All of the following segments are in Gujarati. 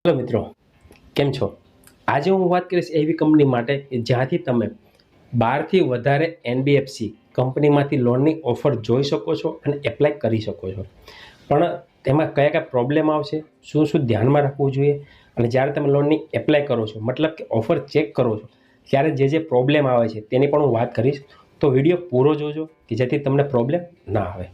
હેલો મિત્રો, કેમ છો? આજે હું વાત કરીશ એવી કંપની માટે કે જ્યાંથી તમે 12થી વધારે એનબીએફસી કંપનીમાંથી લોનની ઓફર જોઈ શકો છો અને એપ્લાય કરી શકો છો. પણ તેમાં કયા કયા પ્રોબ્લેમ આવશે, શું શું ધ્યાનમાં રાખવું જોઈએ, અને જ્યારે તમે લોનની એપ્લાય કરો છો મતલબ કે ઓફર ચેક કરો છો ત્યારે જે જે પ્રોબ્લેમ આવે છે તેની પણ હું વાત કરીશ. તો વિડીયો પૂરો જોજો કે જેથી તમને પ્રોબ્લેમ ના આવે.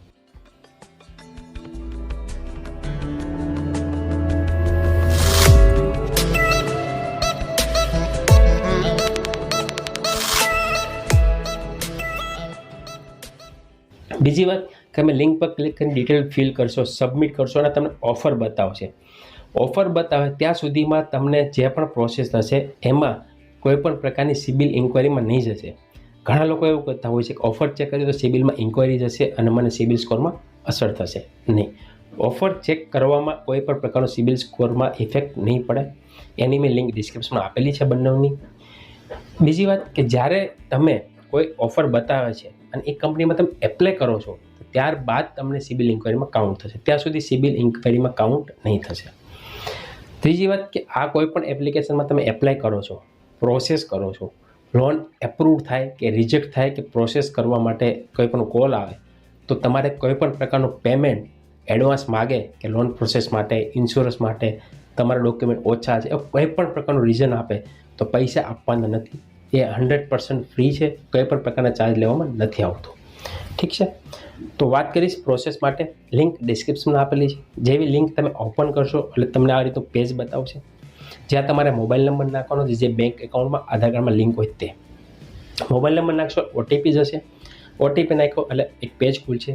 બીજી વાત કે તમે લિંક પર ક્લિક કરીને ડિટેલ ફિલ કરશો, સબમિટ કરશો અને તમને ઓફર બતાવશે. ઓફર બતાવે ત્યાં સુધીમાં તમને જે પણ પ્રોસેસ થશે એમાં કોઈ પણ પ્રકારની સિબિલ ઇન્ક્વાયરીમાં નહીં જશે. ઘણા લોકો એવું કરતા હોય છે કે ઓફર ચેક કરીએ તો સિબિલમાં ઇન્ક્વાયરી જશે અને મને સિબિલ સ્કોરમાં અસર થશે. નહીં, ઓફર ચેક કરવામાં કોઈ પણ પ્રકારનો સિબિલ સ્કોરમાં ઇફેક્ટ નહીં પડે. એની મેં લિંક ડિસ્ક્રિપ્શનમાં આપેલી છે બંનેની. બીજી વાત કે જ્યારે તમે કોઈ ઓફર બતાવે છે અને એ કંપનીમાં તમે એપ્લાય કરો છો તો ત્યારબાદ તમને સિબિલ ઇન્ક્વાયરીમાં કાઉન્ટ થશે. ત્યાં સુધી સિબિલ ઇન્ક્વાયરીમાં કાઉન્ટ નહીં થશે. ત્રીજી વાત કે આ કોઈ પણ એપ્લિકેશનમાં તમે એપ્લાય કરો છો, પ્રોસેસ કરો છો, લોન એપ્રૂવ થાય કે રિજેક્ટ થાય કે પ્રોસેસ કરવા માટે કોઈ પણ કોલ આવે તો તમારે કોઈ પણ પ્રકારનું પેમેન્ટ એડવાન્સ માગે કે લોન પ્રોસેસ માટે, ઇન્સ્યોરન્સ માટે તમારા ડોક્યુમેન્ટ ઓછા છે, કોઈ પણ પ્રકારનું રીઝન આપે તો પૈસા આપવાના નથી. એ 100% ફ્રી છે, કોઈ પણ પ્રકારના ચાર્જ લેવામાં નથી આવતો. ઠીક છે, તો વાત કરીશ પ્રોસેસ માટે. લિંક ડિસ્ક્રિપ્શનમાં આપેલી છે. જેવી લિંક તમે ઓપન કરશો એટલે તમને આ રીતનું પેજ બતાવશે જ્યાં તમારે મોબાઈલ નંબર નાખવાનો છે, જે બેંક એકાઉન્ટમાં આધાર કાર્ડમાં લિંક હોય તે મોબાઈલ નંબર નાખશો, ઓટીપી જશે. ઓટીપી નાખ્યો એટલે એક પેજ ખુલશે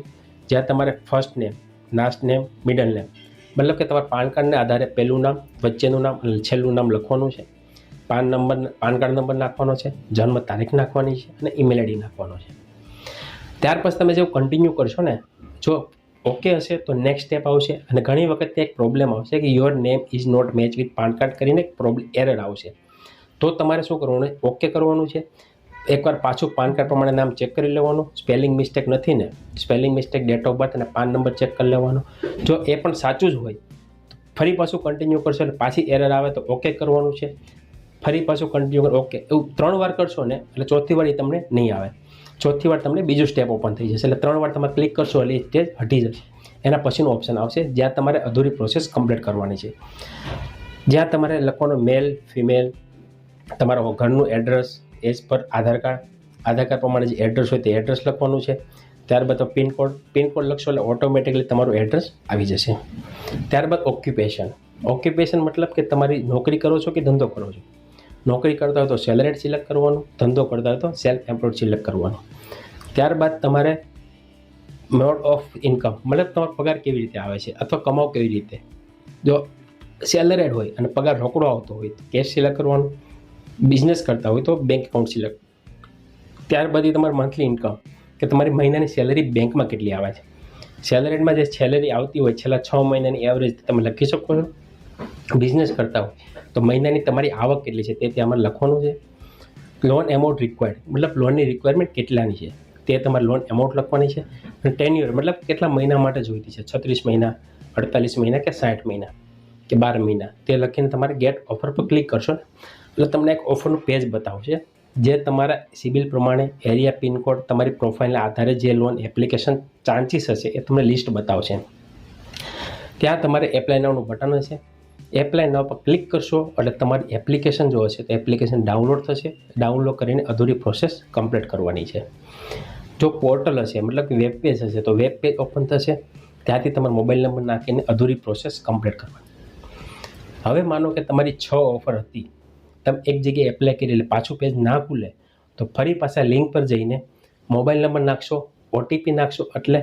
જ્યાં તમારે first name, last name, middle name મતલબ કે તમારા પાન કાર્ડને આધારે પહેલું નામ, વચ્ચેનું નામ અને છેલ્લું નામ લખવાનું છે. પાન કાર્ડ નંબર નાખવાનો છે, જન્મ તારીખ નાખવાની છે અને ઈમેલ આઈડી નાખવાનો છે. ત્યાર પછી તમે જેવું કન્ટિન્યુ કરશો ને, જો ઓકે હશે તો નેક્સ્ટ સ્ટેપ આવશે. અને ઘણી વખત ત્યાં એક પ્રોબ્લેમ આવશે કે your name is not match with PAN card કરીને એરર આવશે. તો તમારે શું કરવાનું? ઓકે કરવાનું છે. એકવાર પાછું પાન કાર્ડ પ્રમાણે નામ ચેક કરી લેવાનું, સ્પેલિંગ મિસ્ટેક નથી ને, spelling mistake, date of birth અને પાન નંબર ચેક કરી લેવાનો. જો એ પણ સાચું જ હોય ફરી પાછું કન્ટિન્યુ કરશો એટલે પાછી એરર આવે તો ઓકે કરવાનું છે. ફરી પાછું કન્ટિન્યુ કરો, ઓકે. એવું 3 વાર કરશો ને એટલે ચોથી વાર એ તમને નહીં આવે. ચોથી વાર તમને બીજું સ્ટેપ ઓપન થઈ જશે. એટલે 3 વાર તમે ક્લિક કરશો એટલે એ સ્ટેજ હટી જશે. એના પછીનું ઓપ્શન આવશે જ્યાં તમારે અધૂરી પ્રોસેસ કમ્પ્લીટ કરવાની છે. જ્યાં તમારે લખવાનું મેલ, ફિમેલ, તમારા ઘરનું એડ્રેસ એજ પર આધાર કાર્ડ પ્રમાણે જે એડ્રેસ હોય તે એડ્રેસ લખવાનું છે. ત્યારબાદ પિનકોડ લખશો એટલે ઓટોમેટિકલી તમારું એડ્રેસ આવી જશે. ત્યારબાદ ઓક્યુપેશન મતલબ કે તમારી નોકરી કરો છો કે ધંધો કરો છો. નોકરી કરતા હોય તો સેલરીડ સિલેક્ટ કરવાનું, ધંધો કરતા હોય તો સેલ્ફ એમ્પ્લોયડ સિલેક્ટ કરવાનું. ત્યારબાદ તમારે મોડ ઓફ ઇન્કમ મતલબ તમારો પગાર કેવી રીતે આવે છે અથવા કમાઓ કેવી રીતે. જો સેલરીડ હોય અને પગાર રોકડો આવતો હોય તો કેશ સિલેક્ટ કરવાનું. બિઝનેસ કરતા હોય તો બેંક એકાઉન્ટ સિલેક્ટ. ત્યારબાદ તમારી મંથલી ઇન્કમ કે તમારી મહિનાની સેલરી બેંકમાં કેટલી આવે છે. સેલરીડમાં જે સેલરી આવતી હોય છેલ્લા 6 મહિનાની એવરેજ તમે લખી શકો છો. બિઝનેસ કરતા હોય તો મહિનાની તમારી આવક કેટલી છે તે ત્યાં લખવાનું છે. લોન એમાઉન્ટ રિક્વાયર્ડ મતલબ લોનની રિક્વાયરમેન્ટ કેટલાની છે તે તમારે લોન એમાઉન્ટ લખવાની છે. અને ટેન્યુઅર મતલબ કેટલા મહિના માટે જોઈતી છે, 36 મહિના, 48 મહિના કે 60 મહિના કે 12 મહિના, તે લખીને તમારે ગેટ ઓફર પર ક્લિક કરશો ને એટલે તમને એક ઓફરનું પેજ બતાવશે જે તમારા સિબિલ પ્રમાણે, એરિયા, પિનકોડ, તમારી પ્રોફાઇલના આધારે જે લોન એપ્લિકેશન ચાન્સીસ હશે એ તમને લિસ્ટ બતાવશે. ત્યાં તમારે એપ્લાય નાવનું બટન હશે. એપ્લાય નાવ પર ક્લિક કરશો એટલે તમારી એપ્લિકેશન જો હશે તો એપ્લિકેશન ડાઉનલોડ થશે. ડાઉનલોડ કરીને અધૂરી પ્રોસેસ કમ્પ્લીટ કરવાની છે. જો પોર્ટલ હશે મતલબ કે વેબ પેજ હશે તો વેબ પેજ ઓપન થશે. ત્યાંથી તમારો મોબાઈલ નંબર નાખીને અધૂરી પ્રોસેસ કમ્પ્લીટ કરવાની. હવે માનો કે તમારી 6 ઓફર હતી, તમે એક જગ્યાએ એપ્લાય કરી એટલે પાછું પેજ ના ખુલે તો ફરી પાછા લિંક પર જઈને મોબાઈલ નંબર નાખશો, ઓટીપી નાખશો એટલે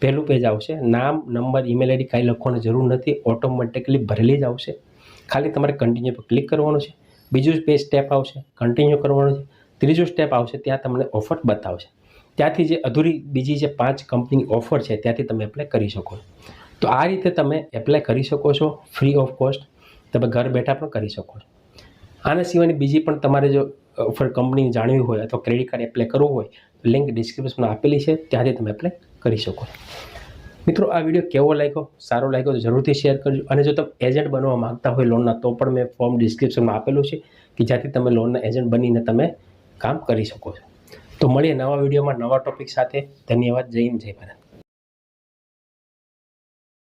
પહેલું પેજ આવશે. નામ, નંબર, ઈમેલ આઈડી કાંઈ લખવાની જરૂર નથી, ઓટોમેટિકલી ભરેલી જ આવશે. ખાલી તમારે કન્ટિન્યુ પર ક્લિક કરવાનું છે. બીજું પેજ સ્ટેપ આવશે, કન્ટિન્યુ કરવાનું છે. ત્રીજું સ્ટેપ આવશે ત્યાં તમને ઓફર બતાવશે. ત્યાંથી જે અધૂરી બીજી જે 5 કંપનીની ઓફર છે ત્યાંથી તમે એપ્લાય કરી શકો. તો આ રીતે તમે એપ્લાય કરી શકો છો ફ્રી ઓફ કોસ્ટ. તમે ઘર બેઠા પણ કરી શકો છો. આના સિવાયની બીજી પણ તમારે જો ઓફર કંપની જાણવી હોય અથવા ક્રેડિટ કાર્ડ એપ્લાય કરવું હોય તો લિંક ડિસ્ક્રિપ્શનમાં આપેલી છે, ત્યાંથી તમે એપ્લાય કરી શકો. મિત્રો આ વિડીયો કેવો લાગ્યો, સારો લાગ્યો તો જરૂરથી શેર કરજો. અને જો તમે એજન્ટ બનવા માંગતા હોય લોનના, તો પણ મેં ફોર્મ ડિસ્ક્રિપ્શનમાં આપેલું છે કે જ્યાંથી તમે લોનના એજન્ટ બનીને તમે કામ કરી શકો છો. તો મળીએ નવા વિડીયોમાં નવા ટોપિક સાથે. ધન્યવાદ. જય હિન્દ, જય ભારત.